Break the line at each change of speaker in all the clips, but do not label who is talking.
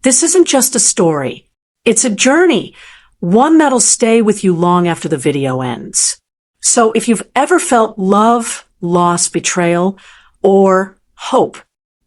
This isn't just a story. It's a journey, one that'll stay with you long after the video ends. So if you've ever felt love, loss, betrayal, or hope,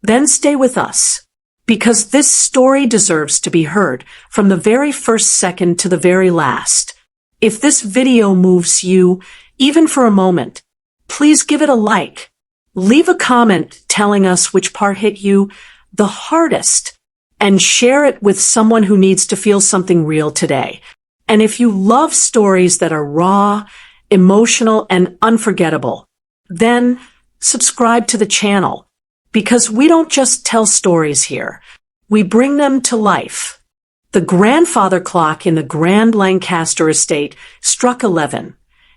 then stay with us. Because this story deserves to be heard from the very first second to the very last. If this video moves you, even for a moment, please give it a like. Leave a comment telling us which part hit you the hardest, and share it with someone who needs to feel something real today. And if you love stories that are raw, emotional, and unforgettable, then subscribe to the channel. Because we don't just tell stories here, we bring them to life. The grandfather clock in the Grand Lancaster estate struck 11,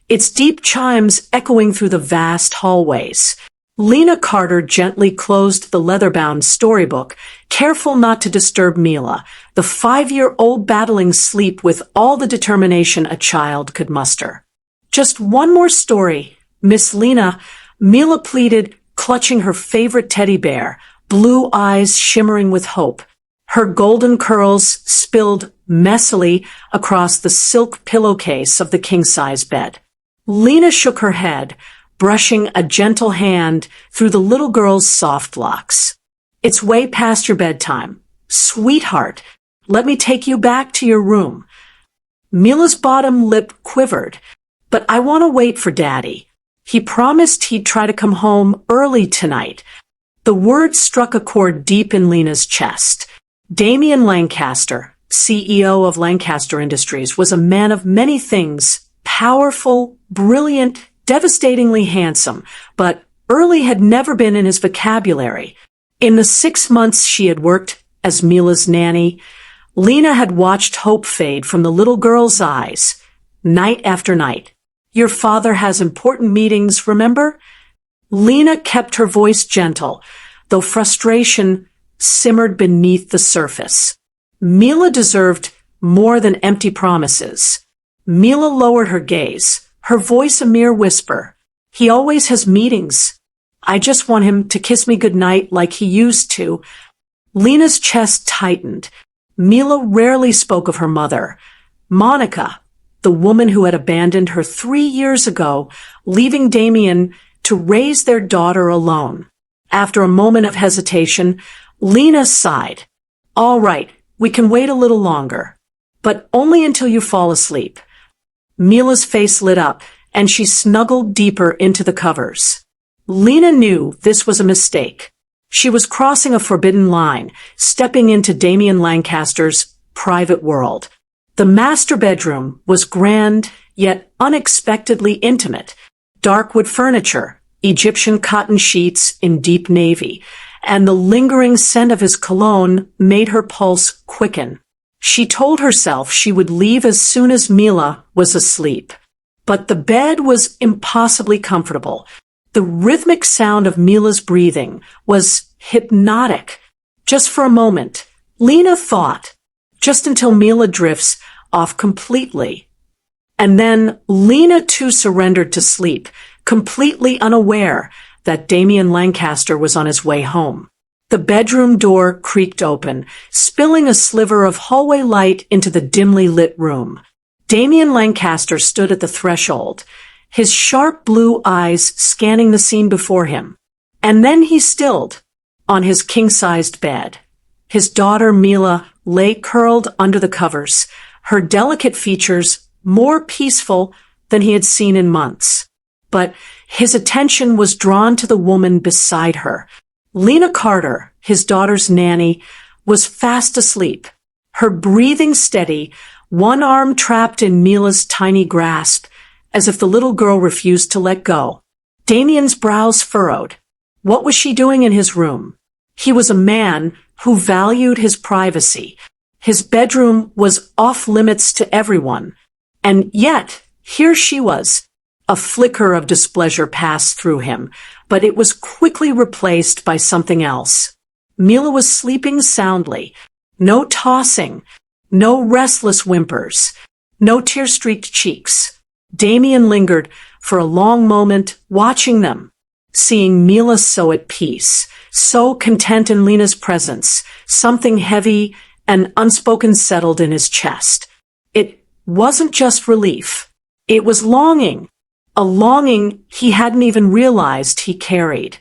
its deep chimes echoing through the vast hallways. Lena Carter gently closed the leather-bound storybook, careful not to disturb Mila, the 5-year-old battling sleep with all the determination a child could muster. Just one more story, Miss Lena, Mila pleaded, clutching her favorite teddy bear, blue eyes shimmering with hope. Her golden curls spilled messily across the silk pillowcase of the king-size bed. Lena shook her head, brushing a gentle hand through the little girl's soft locks. It's way past your bedtime. Sweetheart, let me take you back to your room. Mila's bottom lip quivered. But I want to wait for Daddy. He promised he'd try to come home early tonight. The words struck a chord deep in Lena's chest. Damien Lancaster, CEO of Lancaster Industries, was a man of many things, powerful, brilliant, devastatingly handsome, but early had never been in his vocabulary. In the 6 months she had worked as Mila's nanny, Lena had watched hope fade from the little girl's eyes, night after night. Your father has important meetings, remember? Lena kept her voice gentle, though frustration simmered beneath the surface. Mila deserved more than empty promises. Mila lowered her gaze, her voice a mere whisper. He always has meetings. I just want him to kiss me goodnight like he used to. Lena's chest tightened. Mila rarely spoke of her mother, Monica, the woman who had abandoned her 3 years ago, leaving Damien to raise their daughter alone. After a moment of hesitation, Lena sighed. All right, we can wait a little longer, but only until you fall asleep. Mila's face lit up, and she snuggled deeper into the covers. Lena knew this was a mistake. She was crossing a forbidden line, stepping into Damien Lancaster's private world. The master bedroom was grand, yet unexpectedly intimate. Dark wood furniture, Egyptian cotton sheets in deep navy, and the lingering scent of his cologne made her pulse quicken. She told herself she would leave as soon as Mila was asleep. But the bed was impossibly comfortable. The rhythmic sound of Mila's breathing was hypnotic. Just for a moment, Lena thought, just until Mila drifts off completely. And then Lena too surrendered to sleep, completely unaware that Damien Lancaster was on his way home. The bedroom door creaked open, spilling a sliver of hallway light into the dimly lit room. Damien Lancaster stood at the threshold, his sharp blue eyes scanning the scene before him. And then he stilled, on his king-sized bed. His daughter Mila lay curled under the covers, her delicate features more peaceful than he had seen in months. But his attention was drawn to the woman beside her. Lena Carter, his daughter's nanny, was fast asleep, her breathing steady, one arm trapped in Mila's tiny grasp, as if the little girl refused to let go. Damien's brows furrowed. What was she doing in his room? He was a man who valued his privacy. His bedroom was off limits to everyone. And yet, here she was. A flicker of displeasure passed through him, but it was quickly replaced by something else. Mila was sleeping soundly. No tossing, no restless whimpers, no tear-streaked cheeks. Damien lingered for a long moment, watching them, seeing Mila so at peace, so content in Lena's presence. Something heavy An unspoken settled in his chest. It wasn't just relief. It was longing. A longing he hadn't even realized he carried.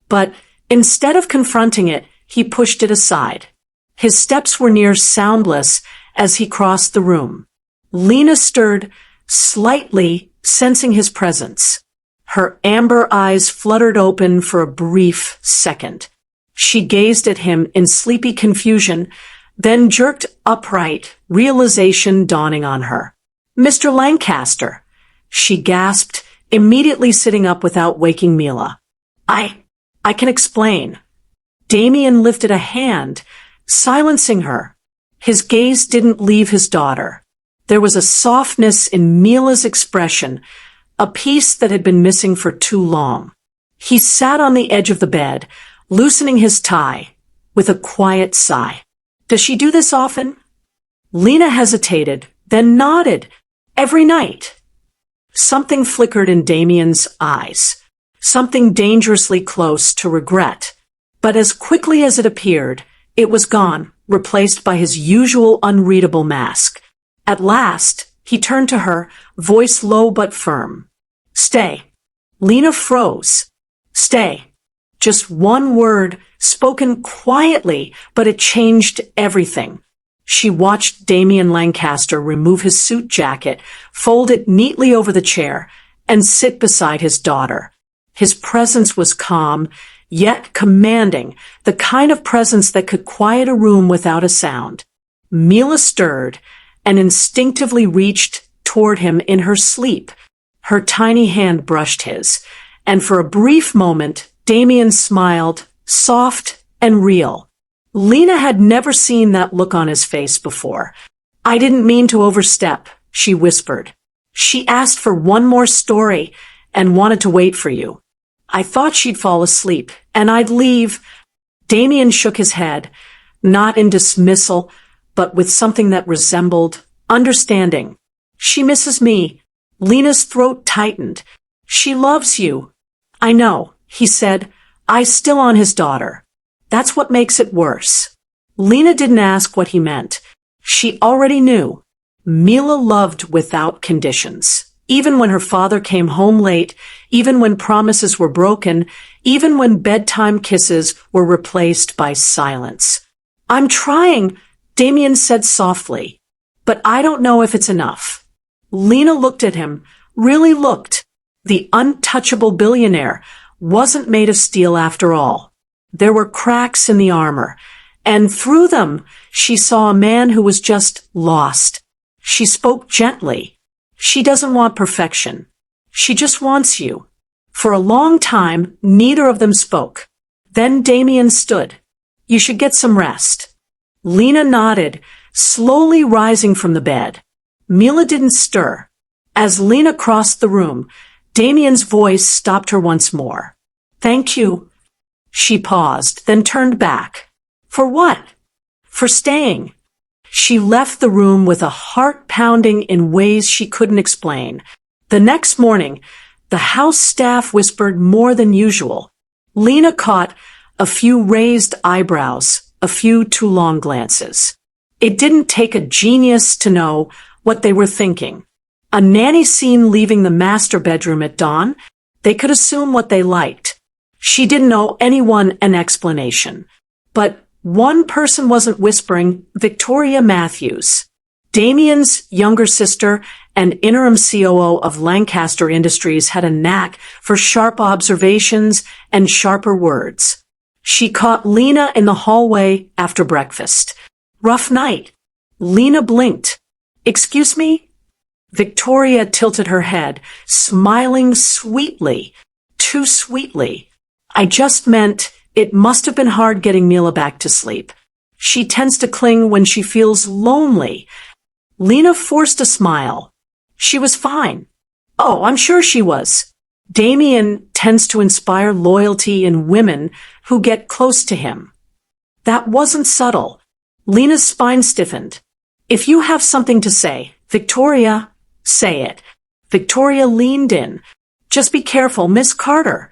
But instead of confronting it, he pushed it aside. His steps were near soundless as he crossed the room. Lena stirred slightly, sensing his presence. Her amber eyes fluttered open for a brief second. She gazed at him in sleepy confusion, then jerked upright, realization dawning on her. "Mr. Lancaster," she gasped, immediately sitting up without waking Mila. I can explain." Damien lifted a hand, silencing her. His gaze didn't leave his daughter. There was a softness in Mila's expression, a piece that had been missing for too long. He sat on the edge of the bed, loosening his tie, with a quiet sigh. "Does she do this often?" Lena hesitated, then nodded. "Every night." Something flickered in Damien's eyes, something dangerously close to regret. But as quickly as it appeared, it was gone, replaced by his usual unreadable mask. At last, he turned to her, voice low but firm. "Stay." Lena froze. "Stay." Just one word, spoken quietly, but it changed everything. She watched Damien Lancaster remove his suit jacket, fold it neatly over the chair, and sit beside his daughter. His presence was calm, yet commanding, the kind of presence that could quiet a room without a sound. Mila stirred and instinctively reached toward him in her sleep. Her tiny hand brushed his, and for a brief moment, Damien smiled, soft and real. Lena had never seen that look on his face before. "I didn't mean to overstep," she whispered. "She asked for one more story and wanted to wait for you. I thought she'd fall asleep, and I'd leave." Damien shook his head, not in dismissal, but with something that resembled understanding. "She misses me." Lena's throat tightened. "She loves you." "I know," he said, eyes still on his daughter. "That's what makes it worse." Lena didn't ask what he meant. She already knew. Mila loved without conditions. Even when her father came home late, even when promises were broken, even when bedtime kisses were replaced by silence. "I'm trying," Damien said softly, "but I don't know if it's enough." Lena looked at him, really looked. The untouchable billionaire wasn't made of steel after all. There were cracks in the armor, and through them she saw a man who was just lost. She spoke gently. "She doesn't want perfection. She just wants you." For a long time, neither of them spoke. Then Damien stood. "You should get some rest." Lena nodded, slowly rising from the bed. Mila didn't stir. As Lena crossed the room, Damien's voice stopped her once more. "Thank you." She paused, then turned back. "For what?" "For staying." She left the room with a heart pounding in ways she couldn't explain. The next morning, the house staff whispered more than usual. Lena caught a few raised eyebrows, a few too long glances. It didn't take a genius to know what they were thinking. A nanny seen leaving the master bedroom at dawn? They could assume what they liked. She didn't owe anyone an explanation. But one person wasn't whispering: Victoria Matthews. Damien's younger sister and interim COO of Lancaster Industries had a knack for sharp observations and sharper words. She caught Lena in the hallway after breakfast. "Rough night." Lena blinked. "Excuse me?" Victoria tilted her head, smiling sweetly, too sweetly. "I just meant it must have been hard getting Mila back to sleep. She tends to cling when she feels lonely." Lena forced a smile. "She was fine." "Oh, I'm sure she was." Damien tends to inspire loyalty in women who get close to him. That wasn't subtle. Lena's spine stiffened. "If you have something to say, Victoria, say it." Victoria leaned in. "Just be careful, Miss Carter.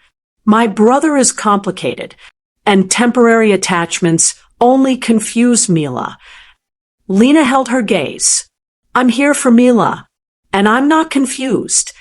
My brother is complicated, and temporary attachments only confuse Mila." Lena held her gaze. I'm here for Mila, and I'm not confused.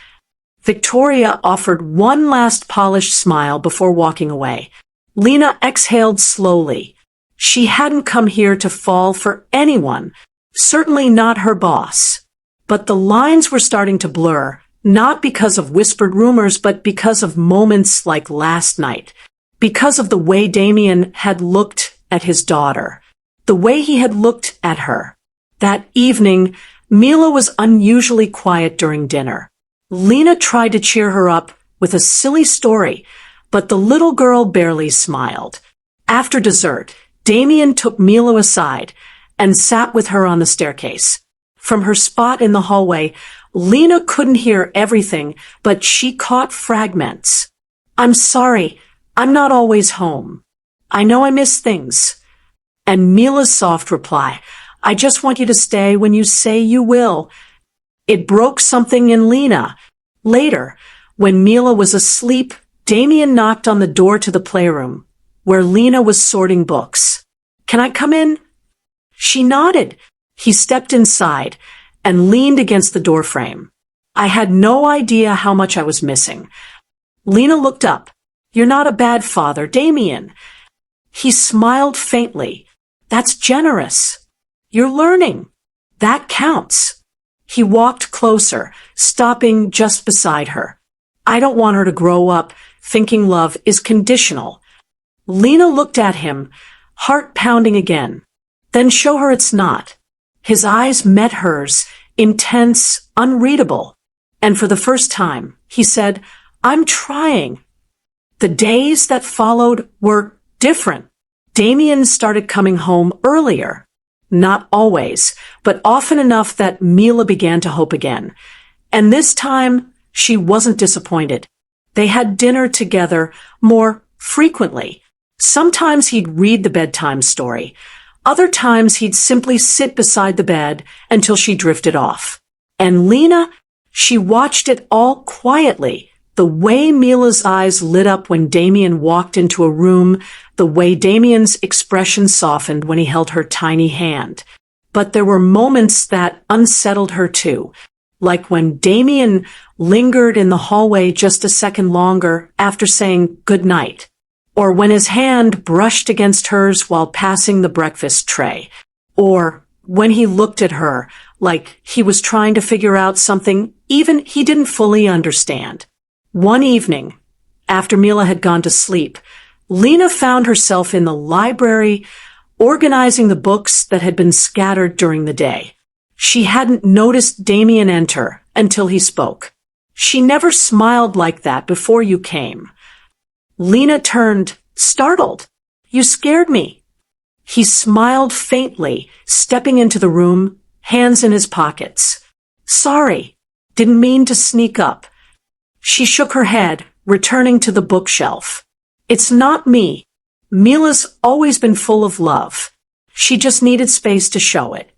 Victoria offered one last polished smile before walking away. Lena exhaled slowly. She hadn't come here to fall for anyone, certainly not her boss. But the lines were starting to blur, not because of whispered rumors, but because of moments like last night, because of the way Damien had looked at his daughter, the way he had looked at her. That evening, Mila was unusually quiet during dinner. Lena tried to cheer her up with a silly story, but the little girl barely smiled. After dessert, Damien took Mila aside and sat with her on the staircase. From her spot in the hallway, Lena couldn't hear everything, but she caught fragments. I'm sorry, I'm not always home. I know I miss things. And Mila's soft reply, I just want you to stay when you say you will. It broke something in Lena. Later, when Mila was asleep, Damien knocked on the door to the playroom, where Lena was sorting books. Can I come in? She nodded. He stepped inside and leaned against the doorframe. I had no idea how much I was missing. Lena looked up. You're not a bad father, Damien. He smiled faintly. That's generous. You're learning. That counts. He walked closer, stopping just beside her. I don't want her to grow up thinking love is conditional. Lena looked at him, heart pounding again. Then show her it's not. His eyes met hers, intense, unreadable. And for the first time, he said, I'm trying. The days that followed were different. Damien started coming home earlier. Not always, but often enough that Mila began to hope again. And this time, she wasn't disappointed. They had dinner together more frequently. Sometimes he'd read the bedtime story. Other times he'd simply sit beside the bed until she drifted off. And Lena, she watched it all quietly. The way Mila's eyes lit up when Damien walked into a room, the way Damien's expression softened when he held her tiny hand. But there were moments that unsettled her too, like when Damien lingered in the hallway just a second longer after saying good night, or when his hand brushed against hers while passing the breakfast tray, or when he looked at her like he was trying to figure out something even he didn't fully understand. One evening, after Mila had gone to sleep, Lena found herself in the library organizing the books that had been scattered during the day. She hadn't noticed Damien enter until he spoke. She never smiled like that before you came. Lena turned, startled. You scared me. He smiled faintly, stepping into the room, hands in his pockets. Sorry, didn't mean to sneak up. She shook her head, returning to the bookshelf. It's not me. Mila's always been full of love. She just needed space to show it.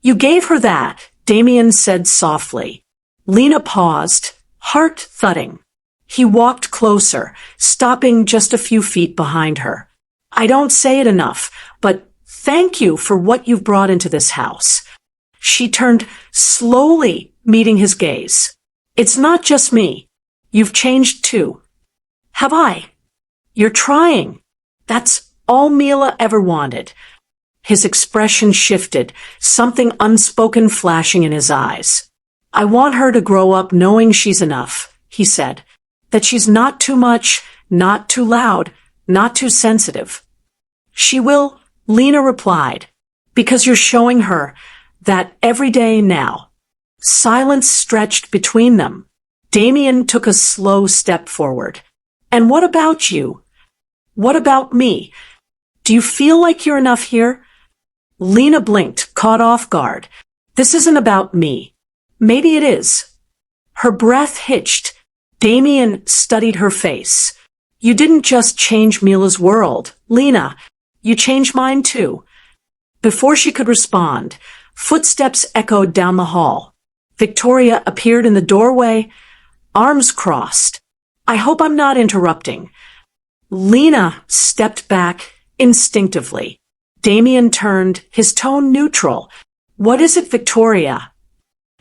You gave her that, Damien said softly. Lena paused, heart thudding. He walked closer, stopping just a few feet behind her. I don't say it enough, but thank you for what you've brought into this house. She turned slowly, meeting his gaze. It's not just me. You've changed too. Have I? You're trying. That's all Mila ever wanted. His expression shifted, something unspoken flashing in his eyes. I want her to grow up knowing she's enough, he said. That she's not too much, not too loud, not too sensitive. She will, Lena replied, because you're showing her that every day now. Silence stretched between them. Damien took a slow step forward. And what about you? What about me? Do you feel like you're enough here? Lena blinked, caught off guard. This isn't about me. Maybe it is. Her breath hitched. Damien studied her face. You didn't just change Mila's world, Lena. You changed mine too. Before she could respond, footsteps echoed down the hall. Victoria appeared in the doorway, arms crossed. I hope I'm not interrupting. Lena stepped back instinctively. Damien turned, his tone neutral. What is it, Victoria?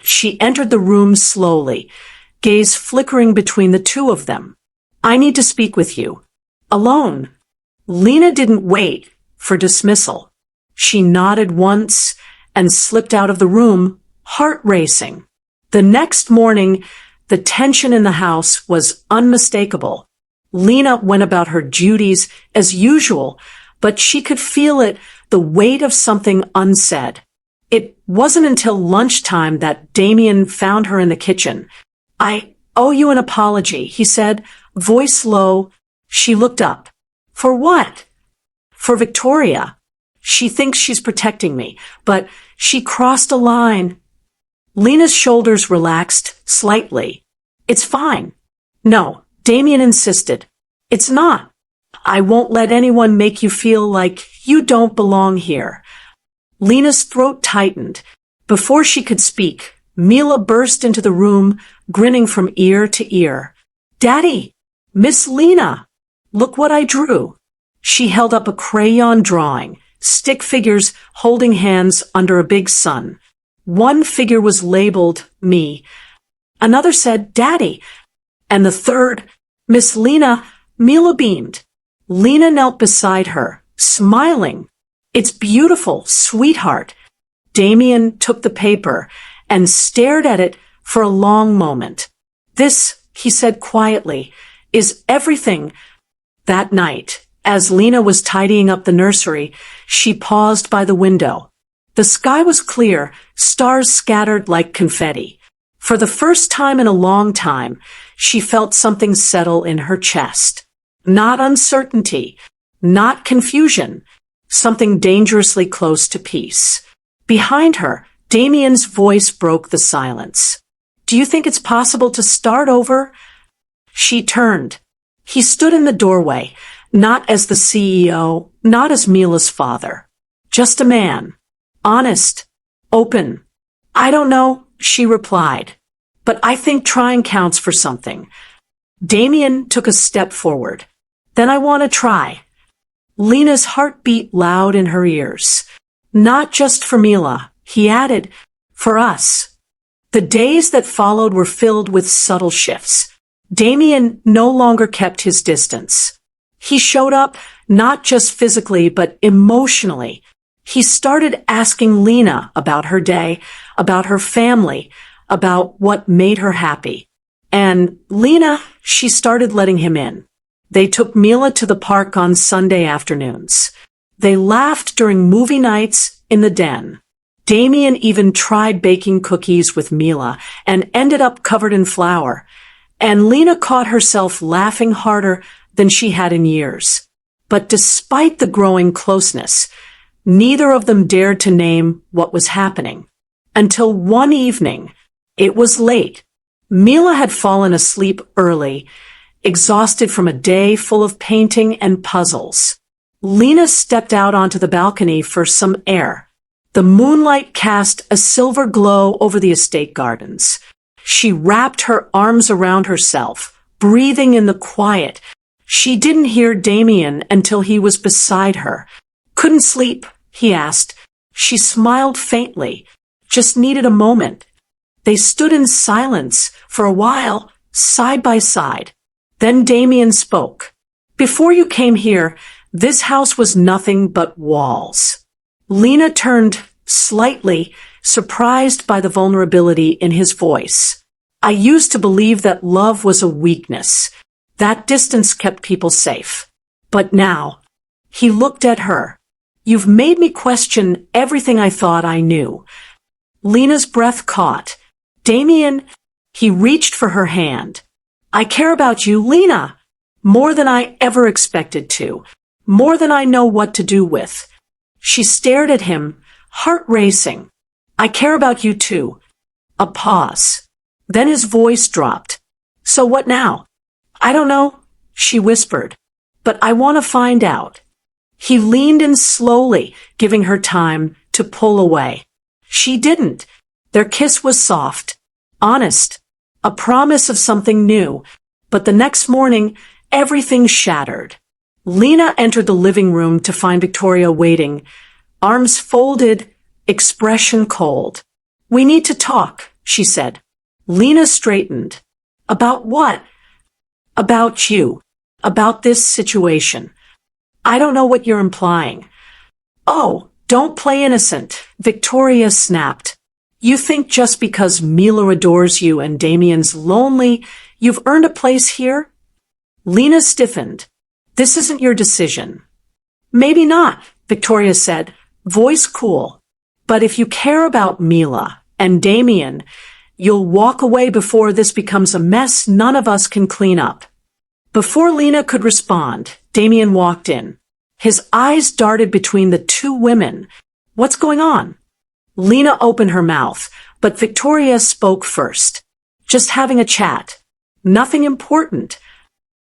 She entered the room slowly, gaze flickering between the two of them. I need to speak with you. Alone. Lena didn't wait for dismissal. She nodded once and slipped out of the room, heart racing. The next morning, the tension in the house was unmistakable. Lena went about her duties as usual, but she could feel it, the weight of something unsaid. It wasn't until lunchtime that Damien found her in the kitchen. I owe you an apology, he said, voice low. She looked up. For what? For Victoria. She thinks she's protecting me, but she crossed a line. Lena's shoulders relaxed slightly. It's fine. No, Damien insisted. It's not. I won't let anyone make you feel like you don't belong here. Lena's throat tightened. Before she could speak, Mila burst into the room, grinning from ear to ear. Daddy! Miss Lena! Look what I drew. She held up a crayon drawing, stick figures holding hands under a big sun. One figure was labeled me. Another said Daddy. And the third, Miss Lena. Mila beamed. Lena knelt beside her, smiling. It's beautiful, sweetheart. Damien took the paper and stared at it for a long moment. This, he said quietly, is everything. That night, as Lena was tidying up the nursery, she paused by the window. The sky was clear, stars scattered like confetti. For the first time in a long time, she felt something settle in her chest. Not uncertainty, not confusion, something dangerously close to peace. Behind her, Damien's voice broke the silence. Do you think it's possible to start over? She turned. He stood in the doorway, not as the CEO, not as Mila's father. Just a man. Honest. Open. I don't know, she replied. But I think trying counts for something. Damien took a step forward. Then I want to try. Lena's heart beat loud in her ears. Not just for Mila, he added, for us. The days that followed were filled with subtle shifts. Damien no longer kept his distance. He showed up not just physically but emotionally. He started asking Lena about her day, about her family, about what made her happy. And Lena, she started letting him in. They took Mila to the park on Sunday afternoons. They laughed during movie nights in the den. Damien even tried baking cookies with Mila and ended up covered in flour. And Lena caught herself laughing harder than she had in years. But despite the growing closeness, neither of them dared to name what was happening. Until one evening, it was late. Mila had fallen asleep early, exhausted from a day full of painting and puzzles. Lena stepped out onto the balcony for some air. The moonlight cast a silver glow over the estate gardens. She wrapped her arms around herself, breathing in the quiet. She didn't hear Damien until he was beside her. Couldn't sleep, he asked. She smiled faintly. Just needed a moment. They stood in silence for a while, side by side. Then Damien spoke. Before you came here, this house was nothing but walls. Lena turned slightly, surprised by the vulnerability in his voice. I used to believe that love was a weakness. That distance kept people safe. But now, he looked at her. You've made me question everything I thought I knew. Lena's breath caught. Damien, he reached for her hand. I care about you, Lena, more than I ever expected to, more than I know what to do with. She stared at him, heart racing. I care about you too. A pause. Then his voice dropped. So what now? I don't know, she whispered, but I want to find out. He leaned in slowly, giving her time to pull away. She didn't. Their kiss was soft, honest, a promise of something new. But the next morning, everything shattered. Lena entered the living room to find Victoria waiting, arms folded, expression cold. "We need to talk," she said. Lena straightened. "About what?" "About you. About this situation." "I don't know what you're implying." "Oh, don't play innocent," Victoria snapped. "You think just because Mila adores you and Damien's lonely, you've earned a place here?" Lena stiffened. "This isn't your decision." "Maybe not," Victoria said, voice cool. "But if you care about Mila and Damien, you'll walk away before this becomes a mess none of us can clean up." Before Lena could respond, Damien walked in. His eyes darted between the two women. "What's going on?" Lena opened her mouth, but Victoria spoke first. "Just having a chat. Nothing important."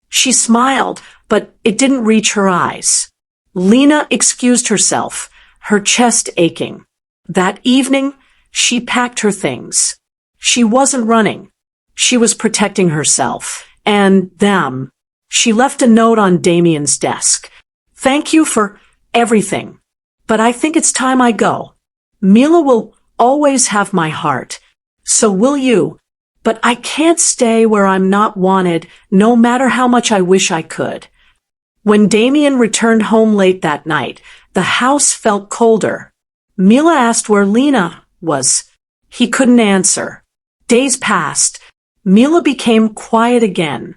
She smiled, but it didn't reach her eyes. Lena excused herself, her chest aching. That evening, she packed her things. She wasn't running. She was protecting herself and them. She left a note on Damien's desk. "Thank you for everything. But I think it's time I go. Mila will always have my heart. So will you. But I can't stay where I'm not wanted, no matter how much I wish I could." When Damien returned home late that night, the house felt colder. Mila asked where Lena was. He couldn't answer. Days passed. Mila became quiet again.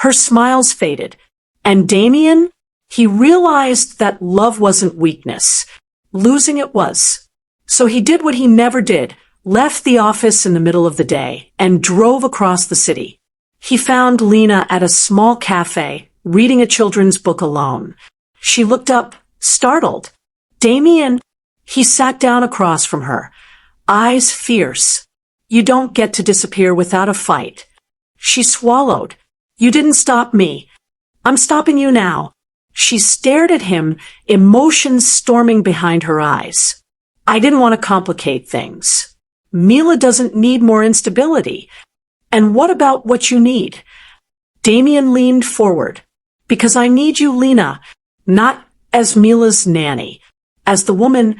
Her smiles faded. And Damien? He realized that love wasn't weakness. Losing it was. So he did what he never did, left the office in the middle of the day, and drove across the city. He found Lena at a small cafe, reading a children's book alone. She looked up, startled. "Damien?" He sat down across from her, eyes fierce. "You don't get to disappear without a fight." She swallowed. "You didn't stop me. I'm stopping you now." She stared at him, emotions storming behind her eyes. "I didn't want to complicate things. Mila doesn't need more instability. And what about what you need?" Damien leaned forward. "Because I need you, Lena, not as Mila's nanny, as the woman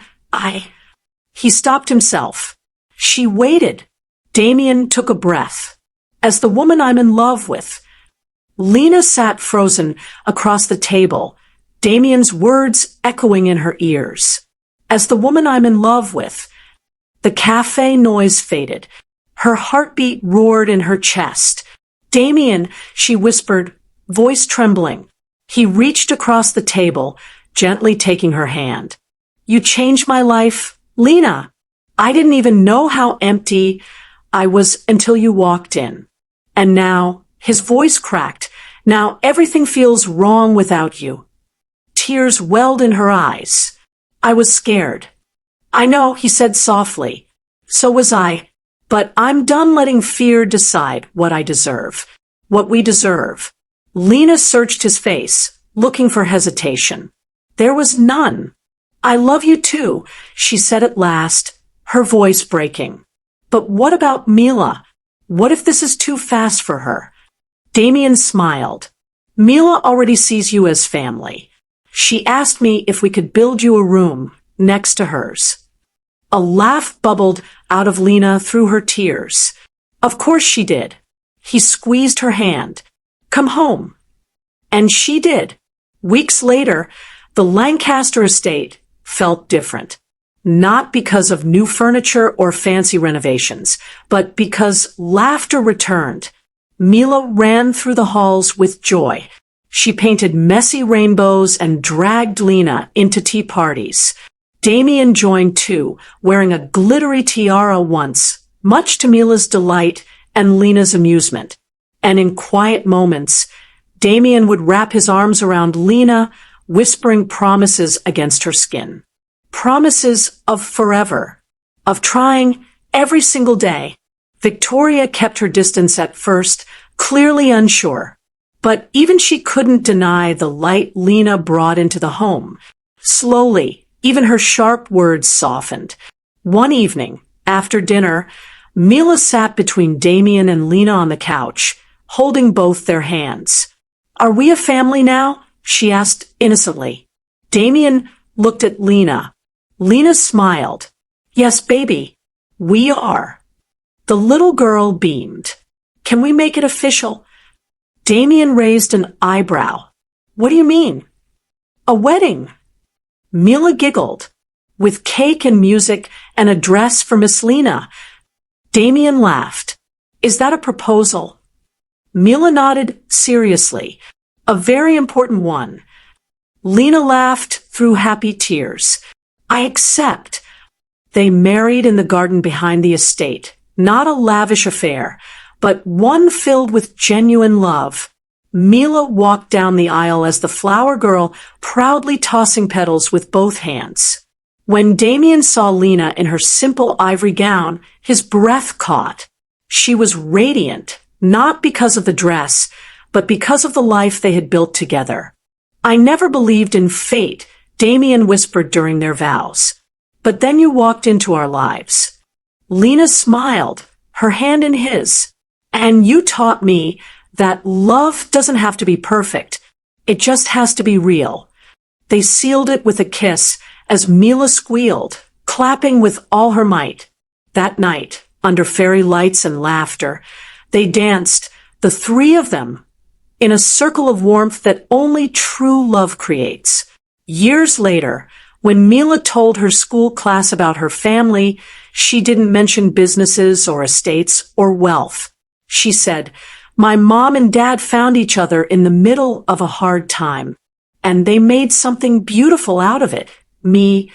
He stopped himself. She waited. Damien took a breath. "As the woman I'm in love with." Lena sat frozen across the table, Damien's words echoing in her ears. "As the woman I'm in love with." The cafe noise faded. Her heartbeat roared in her chest. "Damien," she whispered, voice trembling. He reached across the table, gently taking her hand. "You changed my life, Lena. I didn't even know how empty I was until you walked in. And now," his voice cracked, "now everything feels wrong without you." Tears welled in her eyes. "I was scared." "I know," he said softly. "So was I. But I'm done letting fear decide what I deserve. What we deserve." Lena searched his face, looking for hesitation. There was none. "I love you too," she said at last, her voice breaking. "But what about Mila? What if this is too fast for her?" Damien smiled. "Mila already sees you as family. She asked me if we could build you a room next to hers." A laugh bubbled out of Lena through her tears. "Of course she did." He squeezed her hand. "Come home." And she did. Weeks later, the Lancaster estate felt different. Not because of new furniture or fancy renovations, but because laughter returned. Mila ran through the halls with joy. She painted messy rainbows and dragged Lena into tea parties. Damien joined too, wearing a glittery tiara once, much to Mila's delight and Lena's amusement. And in quiet moments, Damien would wrap his arms around Lena, whispering promises against her skin. Promises of forever, of trying every single day. Victoria kept her distance at first, clearly unsure. But even she couldn't deny the light Lena brought into the home. Slowly, even her sharp words softened. One evening, after dinner, Mila sat between Damien and Lena on the couch, holding both their hands. "Are we a family now?" she asked innocently. Damien looked at Lena. Lena smiled. Yes, baby, we are. The little girl beamed. Can we make it official? Damien raised an eyebrow. What do you mean? A wedding. Mila giggled. With cake and music and a dress for Miss Lena. Damien laughed. Is that a proposal? Mila nodded seriously. A very important one. Lena laughed through happy tears. I accept. They married in the garden behind the estate. Not a lavish affair, but one filled with genuine love. Mila walked down the aisle as the flower girl proudly tossing petals with both hands. When Damien saw Lena in her simple ivory gown, his breath caught. She was radiant, not because of the dress, but because of the life they had built together. I never believed in fate, Damien whispered during their vows. But then you walked into our lives. Lena smiled, her hand in his. And you taught me that love doesn't have to be perfect. It just has to be real. They sealed it with a kiss as Mila squealed, clapping with all her might. That night, under fairy lights and laughter, they danced, the three of them, in a circle of warmth that only true love creates. Years later, when Mila told her school class about her family, she didn't mention businesses or estates or wealth. She said, my mom and dad found each other in the middle of a hard time, and they made something beautiful out of it. Me,